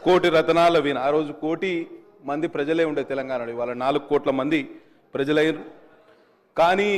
కోటి రతనాల వీణ. ఆ రోజు కోటి మంది ప్రజలే ఉండే తెలంగాణలో, ఇవాళ 4 కోట్ల మంది ప్రజలయ్యారు. కానీ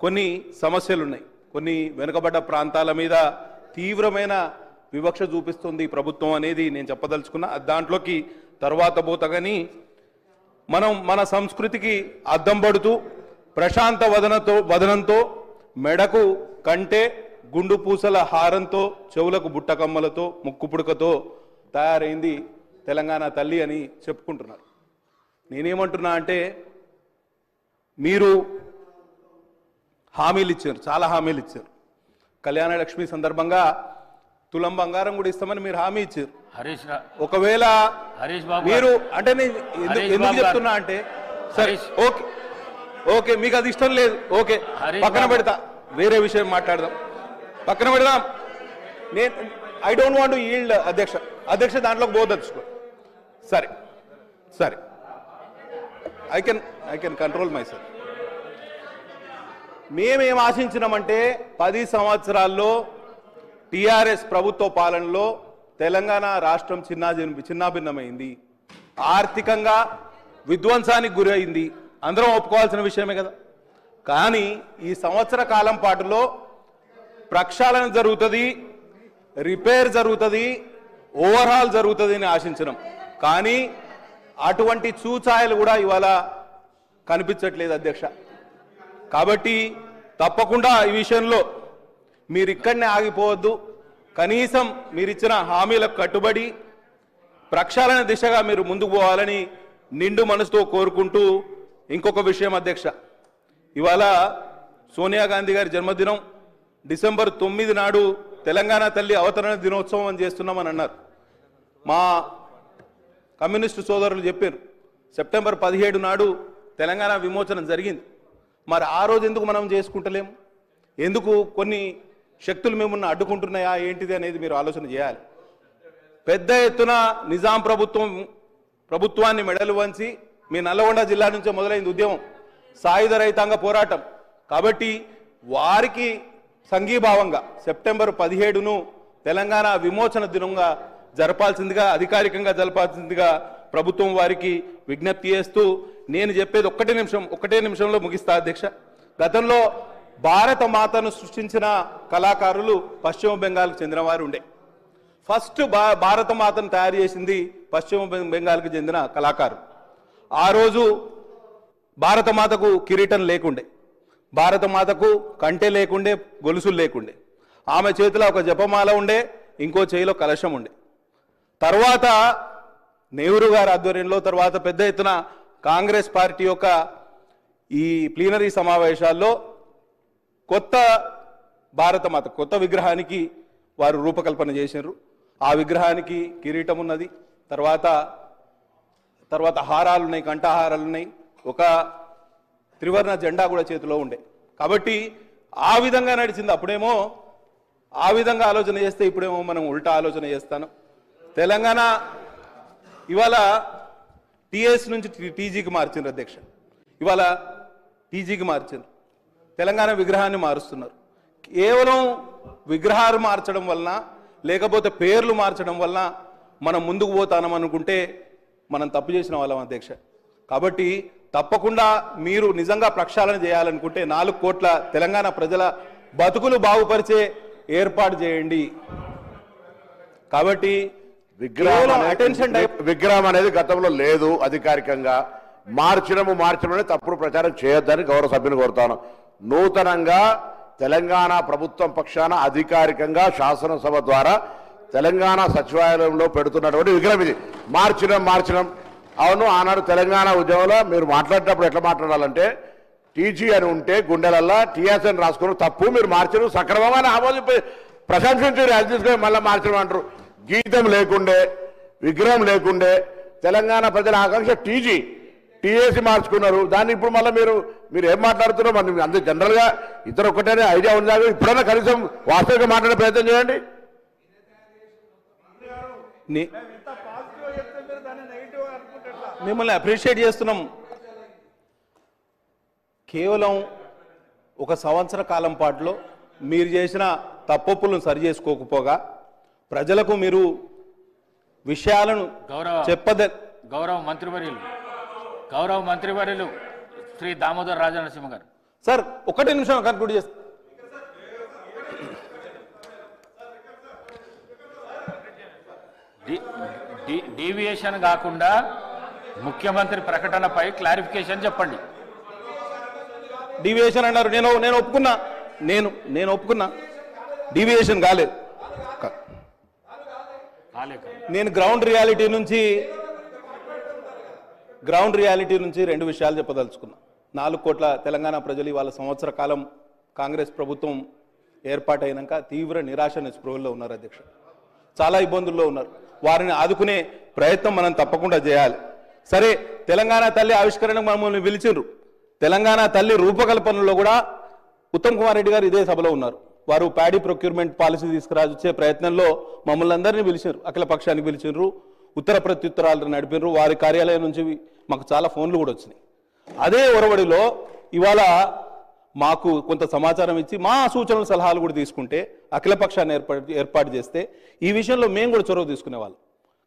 కొన్ని సమస్యలు ఉన్నాయి. కొన్ని వెనుకబడ్డ ప్రాంతాల మీద తీవ్రమైన వివక్ష చూపిస్తుంది ప్రభుత్వం అనేది నేను చెప్పదలుచుకున్నా. దాంట్లోకి తర్వాత పోతగాని మనం మన సంస్కృతికి అద్దం పడుతూ ప్రశాంత వదనంతో మెడకు కంటే గుండు పూసల హారంతో చెవులకు బుట్టకమ్మలతో ముక్కు పుడకతో తయారైంది తెలంగాణ తల్లి అని చెప్పుకుంటున్నారు. నేనేమంటున్నా అంటే మీరు హామీలు ఇచ్చారు, చాలా హామీలు ఇచ్చారు. కళ్యాణ లక్ష్మి సందర్భంగా తులం బంగారం కూడా ఇస్తామని మీరు హామీ ఇచ్చారు. ఒకవేళ మీరు అంటే నేను ఎందుకు చెప్తున్నా అంటే సరే ఓకే ఓకే మీకు అది ఇష్టం లేదు, ఓకే పక్కన పెడతా, వేరే విషయం మాట్లాడదాం, పక్కన పెడదాం. నేను I don't want to yield అధ్యక్ష దాంట్లోకి పోదలుచుకో. సరే సరే I can control my self. మేమేం ఆశించినామంటే 10 సంవత్సరాల్లో టీఆర్ఎస్ ప్రభుత్వ పాలనలో తెలంగాణ రాష్ట్రం చిన్నాభిన్నమైంది, ఆర్థికంగా విధ్వంసానికి గురైంది, అందరం ఒప్పుకోవాల్సిన విషయమే కదా. కానీ ఈ సంవత్సర కాలం పాటులో ప్రక్షాళన జరుగుతుంది, రిపేర్ జరుగుతుంది, ఓవర్హాల్ జరుగుతుంది అని ఆశించినాం. కానీ అటువంటి చూచాయలు కూడా ఇవాళ కనిపించట్లేదు అధ్యక్ష. కాబట్టి తప్పకుండా ఈ విషయంలో మీరు ఇక్కడనే ఆగిపోవద్దు, కనీసం మీరిచ్చిన హామీలకు కట్టుబడి ప్రక్షాళన దిశగా మీరు ముందుకు పోవాలని నిండు మనసుతో కోరుకుంటూ, ఇంకొక విషయం అధ్యక్ష, ఇవాళ సోనియా గాంధీ గారి జన్మదినం డిసెంబర్ 9 నాడు తెలంగాణ తల్లి అవతరణ దినోత్సవం అని చేస్తున్నామని అన్నారు. మా కమ్యూనిస్టు సోదరులు చెప్పారు సెప్టెంబర్ 17 నాడు తెలంగాణ విమోచనం జరిగింది. మరి ఆ రోజు ఎందుకు మనం చేసుకుంటలేము? ఎందుకు కొన్ని శక్తులు మిమ్మల్ని అడ్డుకుంటున్నాయా ఏంటిది అనేది మీరు ఆలోచన చేయాలి. పెద్ద ఎత్తున నిజాం ప్రభుత్వాన్ని మెడలు వంచి మీ నల్లగొండ జిల్లా నుంచే మొదలైంది ఉద్యమం, సాయుధ రైతాంగ పోరాటం. కాబట్టి వారికి సంఘీభావంగా సెప్టెంబర్ 17ను తెలంగాణ విమోచన దినంగా జరపాల్సిందిగా, అధికారికంగా జరపాల్సిందిగా ప్రభుత్వం వారికి విజ్ఞప్తి చేస్తూ నేను చెప్పేది ఒక్కటే నిమిషంలో ముగిస్తా అధ్యక్ష. గతంలో భారత మాతను సృష్టించిన కళాకారులు పశ్చిమ బెంగాల్కు చెందిన వారు ఉండే. ఫస్ట్ భారత మాతను తయారు చేసింది పశ్చిమ బెంగాల్కి చెందిన కళాకారు. ఆ రోజు భారత మాతకు కిరీటం లేకుండే, భారత మాతకు కంటె లేకుండే, గొలుసులు లేకుండే, ఆమె చేతిలో ఒక జపమాల ఉండే, ఇంకో చేయిలో కలశం ఉండే. తర్వాత నెహ్రూ గారి ఆధ్వర్యంలో తర్వాత పెద్ద ఎత్తున కాంగ్రెస్ పార్టీ యొక్క ఈ ప్లీనరీ సమావేశాల్లో కొత్త భారతమాత కొత్త విగ్రహానికి వారు రూపకల్పన చేశారు. ఆ విగ్రహానికి కిరీటం ఉన్నది, తర్వాత హారాలు ఉన్నాయి, కంఠహారాలు ఉన్నాయి, ఒక త్రివర్ణ జెండా కూడా చేతిలో ఉండే. కాబట్టి ఆ విధంగా నడిచింది. అప్పుడేమో ఆ విధంగా ఆలోచన చేస్తే ఇప్పుడేమో మనం ఉల్టా ఆలోచన చేస్తాను. తెలంగాణ ఇవాళ టీఎస్ నుంచి టీజీకి మార్చిండ్రు అధ్యక్ష. ఇవాళ టీజీకి మార్చిండ్రు, తెలంగాణ విగ్రహాన్ని మారుస్తున్నారు. కేవలం విగ్రహాలు మార్చడం వలన లేకపోతే పేర్లు మార్చడం వలన మనం ముందుకు పోతానం అనుకుంటే మనం తప్పు చేసిన వాళ్ళం అధ్యక్ష. కాబట్టి తప్పకుండా మీరు నిజంగా ప్రక్షాళన చేయాలనుకుంటే 4 కోట్ల తెలంగాణ ప్రజల బతుకులు బాగుపరిచే ఏర్పాటు చేయండి. కాబట్టి విగ్రహం అనేది గతంలో లేదు, అధికారికంగా మార్చడమే తప్పుడు ప్రచారం చేయొద్దని గౌరవ సభ్యులు కోరుతాను. నూతనంగా తెలంగాణ ప్రభుత్వం పక్షాన అధికారికంగా శాసనసభ ద్వారా తెలంగాణ సచివాలయంలో పెడుతున్నటువంటి విగ్రహం ఇది. మార్చడం అవును. ఆనాడు తెలంగాణ ఉద్యమంలో మీరు మాట్లాడేటప్పుడు ఎట్లా మాట్లాడాలంటే టీజీ అని ఉంటే గుండెలల్లా టీఎస్ అని రాసుకుని తప్పు, మీరు మార్చడం సక్రమంగా ఆమోదించి ప్రశంసించారు, అది తీసుకొని మళ్ళీ మార్చడం అంటారు. గీతం లేకుండే, విగ్రహం లేకుండే తెలంగాణ ప్రజల ఆకాంక్ష టీఏసీ మార్చుకున్నారు. దాన్ని ఇప్పుడు మళ్ళీ మీరు ఏం మాట్లాడుతున్నారో మరి అందరూ జనరల్గా ఇద్దరు ఒక్కటేనే ఐడియా ఉందా? ఇప్పుడైనా కనీసం వాస్తవికంగా మాట్లాడే ప్రయత్నం చేయండి. మిమ్మల్ని అప్రిషియేట్ చేస్తున్నాం. కేవలం ఒక సంవత్సర కాలం పాటులో మీరు చేసిన తప్పులను సరి చేసుకోకపోగా ప్రజలకు మీరు విషయాలను గౌరవ మంత్రివర్యులు శ్రీ దామోదర్ రాజనరసింహ గారు. సార్ ఒకటే నిమిషం కన్క్లూడ్ చేస్తా. డీవియేషన్ కాకుండా ముఖ్యమంత్రి ప్రకటనపై క్లారిఫికేషన్ చెప్పండి. డీవియేషన్ అన్నారు, నేను ఒప్పుకున్నా, నేను ఒప్పుకున్నా, డీవియేషన్ కాలేదు. నేను గ్రౌండ్ రియాలిటీ నుంచి 2 విషయాలు చెప్పదలుచుకున్నా. 4 కోట్ల తెలంగాణ ప్రజలు ఇవాళ సంవత్సర కాలం కాంగ్రెస్ ప్రభుత్వం ఏర్పాటైనాక తీవ్ర నిరాశ నిస్పృహల్లో ఉన్నారు అధ్యక్ష. చాలా ఇబ్బందుల్లో ఉన్నారు. వారిని ఆదుకునే ప్రయత్నం మనం తప్పకుండా చేయాలి. సరే, తెలంగాణ తల్లి ఆవిష్కరణకు మమ్మల్ని పిలిచిండ్రు. తెలంగాణ తల్లి రూపకల్పనలో కూడా ఉత్తమ్ కుమార్ రెడ్డి గారు ఇదే సభలో ఉన్నారు. వారు ప్యాడీ ప్రొక్యూర్మెంట్ పాలసీ తీసుకురాచే ప్రయత్నంలో మమ్మల్ని అందరినీ పిలిచారు. అఖిల పక్షానికి పిలిచిండ్రు, ఉత్తర ప్రత్యుత్తరాలు నడిపినరు. వారి కార్యాలయం నుంచి మాకు చాలా ఫోన్లు కూడా వచ్చినాయి. అదే ఒరవడిలో ఇవాళ మాకు కొంత సమాచారం ఇచ్చి మా సూచనలు సలహాలు కూడా తీసుకుంటే అఖిల పక్షాన్ని ఏర్పాటు చేస్తే ఈ విషయంలో మేము కూడా చొరవ తీసుకునేవాళ్ళం.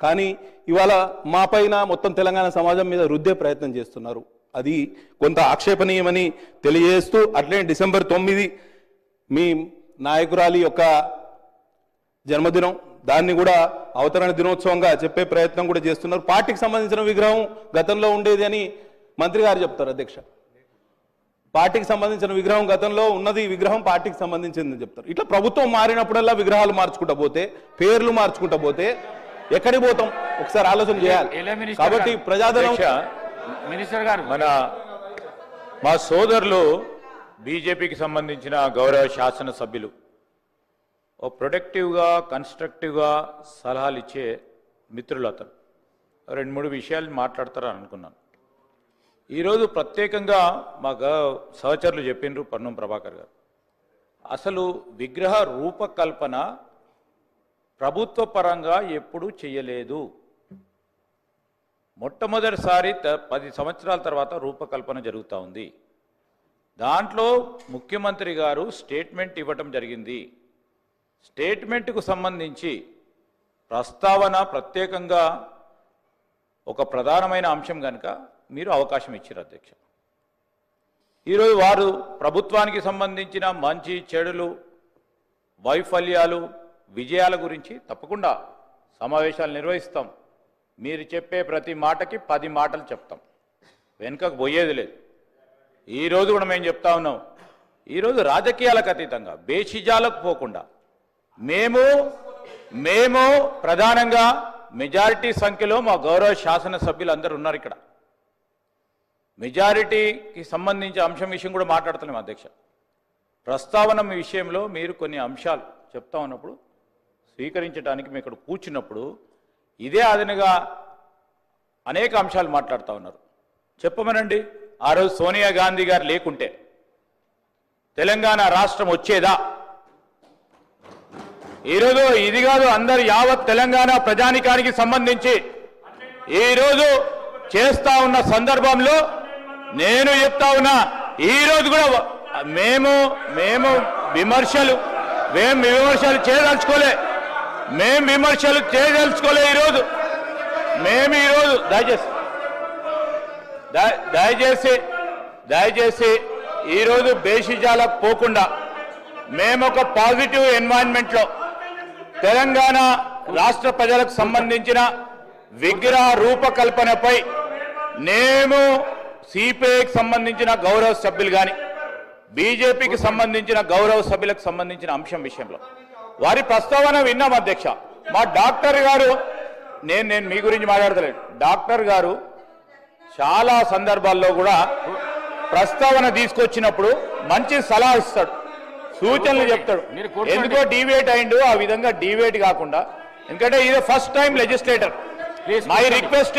కానీ ఇవాళ మా పైన మొత్తం తెలంగాణ సమాజం మీద రుద్దే ప్రయత్నం చేస్తున్నారు. అది కొంత ఆక్షేపణీయమని తెలియజేస్తూ, అట్లే డిసెంబర్ 9 మీ నాయకురాలి యొక్క జన్మదినం, దాన్ని కూడా అవతరణ దినోత్సవంగా చెప్పే ప్రయత్నం కూడా చేస్తున్నారు. పార్టీకి సంబంధించిన విగ్రహం గతంలో ఉండేది అని మంత్రి గారు చెప్తారు అధ్యక్ష. పార్టీకి సంబంధించిన విగ్రహం గతంలో ఉన్నది, విగ్రహం పార్టీకి సంబంధించిందని చెప్తారు. ఇట్లా ప్రభుత్వం మారినప్పుడల్లా విగ్రహాలు మార్చుకుంటా పోతే, పేర్లు మార్చుకుంటా పోతే ఎక్కడికి పోతాం? ఒకసారి ఆలోచన చేయాలి. కాబట్టి ప్రజాధనం మినిస్టర్ గారు, మా సోదరులు బీజేపీకి సంబంధించిన గౌరవ శాసనసభ్యులు ఓ ప్రొడక్టివ్గా కన్స్ట్రక్టివ్గా సలహాలు ఇచ్చే మిత్రులు అతను 2-3 విషయాలు మాట్లాడతారని అనుకున్నాను. ఈరోజు ప్రత్యేకంగా మా సహచరులు చెప్పిండ్రు, పొన్నం ప్రభాకర్ గారు, అసలు విగ్రహ రూపకల్పన ప్రభుత్వ పరంగా ఎప్పుడూ చేయలేదు. మొట్టమొదటిసారి 10 సంవత్సరాల తర్వాత రూపకల్పన జరుగుతూ ఉంది. దాంట్లో ముఖ్యమంత్రి గారు స్టేట్మెంట్ ఇవ్వటం జరిగింది. స్టేట్మెంట్కు సంబంధించి ప్రస్తావన ప్రత్యేకంగా ఒక ప్రధానమైన అంశం కనుక మీరు అవకాశం ఇచ్చారు అధ్యక్ష. ఈరోజు వారు ప్రభుత్వానికి సంబంధించిన మంచి చెడులు, వైఫల్యాలు, విజయాల గురించి తప్పకుండా సమావేశాలు నిర్వహిస్తాం. మీరు చెప్పే ప్రతి మాటకి 10 మాటలు చెప్తాం, వెనుకకు పోయేది లేదు. ఈరోజు కూడా మేము చెప్తా ఉన్నాం, ఈరోజు రాజకీయాలకు అతీతంగా బేషిజాలకు పోకుండా మేము ప్రధానంగా మెజారిటీ సంఖ్యలో మా గౌరవ శాసనసభ్యులు అందరూ ఉన్నారు ఇక్కడ. మెజారిటీకి సంబంధించిన అంశం విషయం కూడా మాట్లాడుతున్నాం అధ్యక్ష. ప్రస్తావన విషయంలో మీరు కొన్ని అంశాలు చెప్తా ఉన్నప్పుడు స్వీకరించడానికి మేము ఇక్కడ కూర్చున్నప్పుడు ఇదే అదనగా అనేక అంశాలు మాట్లాడుతూ ఉన్నారు. చెప్పమనండి, ఆ రోజు సోనియా గాంధీ గారు లేకుంటే తెలంగాణ రాష్ట్రం వచ్చేదా? ఈరోజు ఇది కాదు, అందరు యావత్ తెలంగాణ ప్రజానికానికి సంబంధించి ఈరోజు చేస్తా ఉన్న సందర్భంలో నేను చెప్తా ఉన్నా, ఈరోజు కూడా మేము విమర్శలు చేయదలుచుకోలే. ఈరోజు దయచేసి ఈరోజు బేషిజాలకు పోకుండా మేము ఒక పాజిటివ్ ఎన్వైరన్మెంట్లో తెలంగాణ రాష్ట్ర ప్రజలకు సంబంధించిన విగ్రహ రూపకల్పనపై మేము సిపిఐకి సంబంధించిన గౌరవ సభ్యులు కానీ బీజేపీకి సంబంధించిన గౌరవ సభ్యులకు సంబంధించిన అంశం విషయంలో వారి ప్రస్తావన విన్నాం అధ్యక్ష. మా డాక్టర్ గారు, నేను మీ గురించి మాట్లాడతలేదు, డాక్టర్ గారు చాలా సందర్భాల్లో కూడా ప్రస్తావన తీసుకొచ్చినప్పుడు మంచి సలహా ఇస్తాడు, సూచనలు చెప్తాడు. ఎందుకో డివేట్ అయిండు, ఆ విధంగా డివేట్ కాకుండా, ఎందుకంటే ఇది first time legislator. My request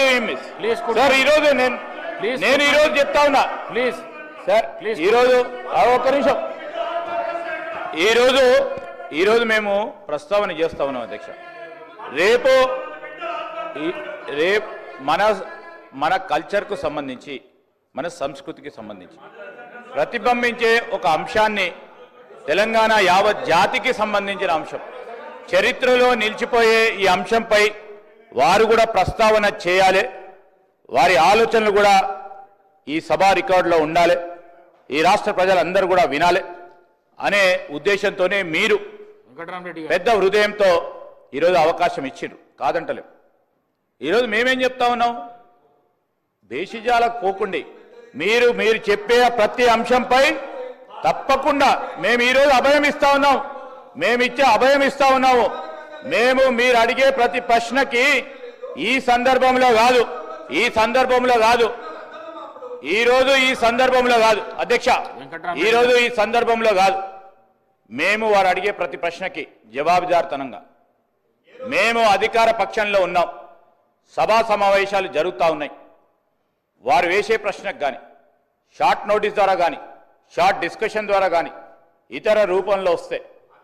sir, ఈరోజు నేను ఈరోజు చెప్తా ఉన్నా ప్లీజ్ సార్, ఈరోజు ఒక్క నిమిషం, ఈరోజు మేము ప్రస్తావన చేస్తా ఉన్నాం అధ్యక్ష. రేపు మన కల్చర్కు సంబంధించి, మన సంస్కృతికి సంబంధించి ప్రతిబింబించే ఒక అంశాన్ని, తెలంగాణ యావత్ జాతికి సంబంధించిన అంశం, చరిత్రలో నిలిచిపోయే ఈ అంశంపై వారు కూడా ప్రస్తావన చేయాలి, వారి ఆలోచనలు కూడా ఈ సభా రికార్డులో ఉండాలి, ఈ రాష్ట్ర ప్రజలందరూ కూడా వినాలి అనే ఉద్దేశంతోనే మీరు వెంకటరామరెడ్డి గారు పెద్ద హృదయంతో ఈరోజు అవకాశం ఇచ్చిండ్రు, కాదంటలేం. ఈరోజు మేమేం చెప్తా ఉన్నాం, దేశీజాలకు పోకుండి మీరు చెప్పే ప్రతి అంశంపై తప్పకుండా మేము ఈరోజు అభయం ఇస్తా ఉన్నాం, మేమిచ్చే అభయం ఇస్తా ఉన్నాము. మేము మీరు అడిగే ప్రతి ప్రశ్నకి ఈ సందర్భంలో కాదు అధ్యక్ష, ఈరోజు ఈ సందర్భంలో కాదు, మేము వారు అడిగే ప్రతి ప్రశ్నకి జవాబుదారితనంగా మేము అధికార పక్షంలో ఉన్నాం, సభా సమావేశాలు జరుగుతూ ఉన్నాయి. వారు వేసే ప్రశ్నకు కానీ షార్ట్ నోటీస్ ద్వారా కానీ షార్ట్ డిస్కషన్ ద్వారా కానీ ఇతర రూపంలో వస్తే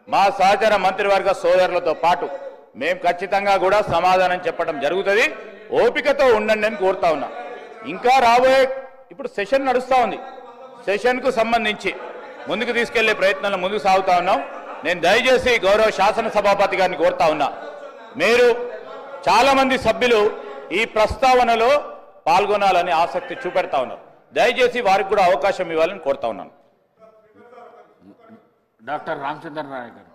మా సహచర మంత్రివర్గ సోదరులతో పాటు మేము ఖచ్చితంగా కూడా సమాధానం చెప్పడం జరుగుతుంది. ఓపికతో ఉండండి అని కోరుతా ఉన్నాం. ఇంకా రాబోయే ఇప్పుడు సెషన్ నడుస్తూ ఉంది, సెషన్కు సంబంధించి ముందుకు తీసుకెళ్లే ప్రయత్నంలో ముందుకు సాగుతా ఉన్నాం. నేను దయచేసి గౌరవ శాసనసభాపతి గారిని కోరుతా ఉన్నా, మీరు చాలా మంది సభ్యులు ఈ ప్రస్తావనలో పాల్గొనాలని ఆసక్తి చూపెడతా ఉన్నారు, దయచేసి వారికి కూడా అవకాశం ఇవ్వాలని కోరుతా ఉన్నాను. డాక్టర్ రామచంద్ర నాయక్ గారు.